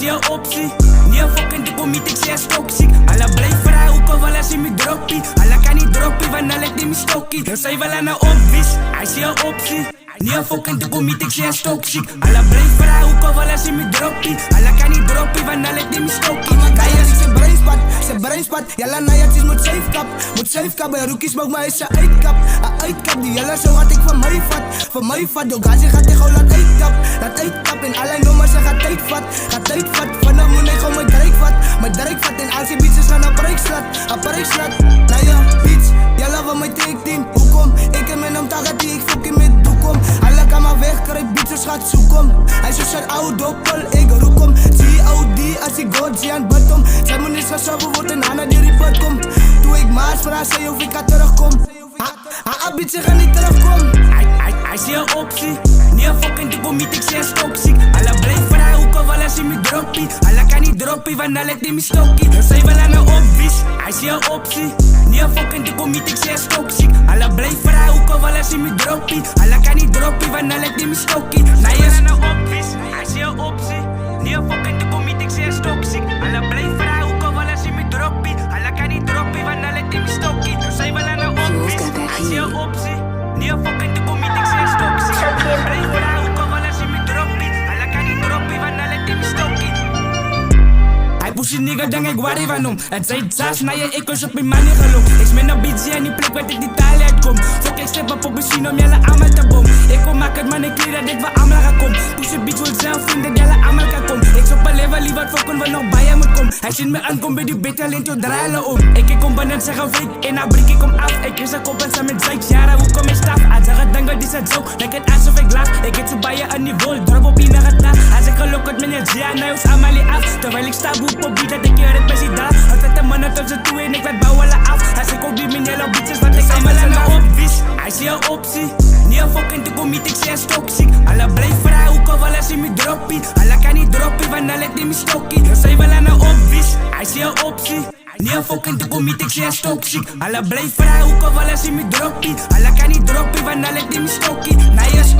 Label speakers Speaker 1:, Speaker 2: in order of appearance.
Speaker 1: zie een optie. Niet een fucking de commit, ik zie toxic. Alla blijf vrij, ook al wel als je me droppie. Alla kan niet droppie, want alle die me stokkie. Dan zei wel aan een obvious, hij zie een optie. Niet een fucking de commit, ik zie toxic. Alla blijf vrij, ook al wel als je me droppie. Alla kan niet droppie, want alle die me stokkie.
Speaker 2: Kaya zijn brainspat, jalla na ja, het is moet safe kap. En rookies mag mij eens een uitkap. Die jalla zo had ik van mij vat. Door gazi gaat hij gewoon laat uitkap. En alle nummers ze gaat tijd vat. Vanaf nu nee gewoon mijn drijkvat. En als je beats gaan op breekslaat. Nou ja, beats, jalla van mijn take 10. Hoekom? Ik en mijn naam tagat die ik fucking met doekom. Alle kan maar wegkrijg, beats gaat zoekom. Hij zo zijn oude doppel, ik roekom. Zie Audi als ik god zie aan bottom. Zij moet niet geschoven worden, Hana die report kom. Toen ik maas vraag, zei of ik terugkom. Beats gaan niet terugkom.
Speaker 1: Hij zie een optie. Niet een fucking de commit, ik zie toxic. Alla blijf vrij, ook al wel als je me droppie. Alla kan niet droppie, want alle die me stokkie. Dan zei wel aan een obvious, hij zie een optie. Niet een fucking de commit, ik zie toxic. Alla blijf vrij, ook al wel als je me droppie. Alla kan niet droppie, want alle die me stokkie. Nou ja, aan een obvious, hij zie een optie. Niet een fucking de commit, ik zie toxic. Alla blijf vrij, ook al wel als je me droppie. Alla kan niet droppie, want alle die me stokkie. Dan zei wel aan een obvious, hij zie een optie. Niet een fucking de commit, ik zie toxic. Alla blijf vrij, ook al wel als je me droppie. Alla kan niet droppie, want alle die me stokkie. Hij push nigga, denk ik waar hij van om. Het zei zaas, na je ik was op mijn money geloof. Ik smen een beetje en die plek waar ik die taal uitkom. Fok ik step op misschien om jelle allemaal te bom. Ik kom maak het man, ik leer dat dit waar allemaal gaat kom. Push een bitch wil zelf vinden, jelle allemaal kan kom. Ik zoek een level, liever fokken we nog bij je moet kom. Hij ziet me aankom bij die beter alleen toe draaien om. Ik kom binnen zeggen fake, en nou breek ik kom af. Ik is een kop en samen met zeiks, jaren hoe kom ik staf. Als ik het denken, die zet zo, lijkt het alsof ik laag. Ik heb zo bij je een niveau, drop op in het dag. Als ik geluk had met je zia, nou is allemaal af. Terwijl ik sta boep op beat, dat ik hier het messie daar. Altijd een man tot ze toe en ik werd bouwen af. Als ik ook die mijn yellow bitches, wat ik allemaal aan de obvious. Hij zie een optie, niet een fucking te commit, ik zie toxic. Alla blijf vrij, ook al wel als je me droppie. Alla kan niet droppie, want alle die me stokkie. Dan zei wel aan de obvious, hij zie een optie. Niet een fucking te commit, ik zie toxic. Alla blijf vrij, ook al wel als je me droppie. Alla kan niet droppie, want alle die me stokkie. Nou yes.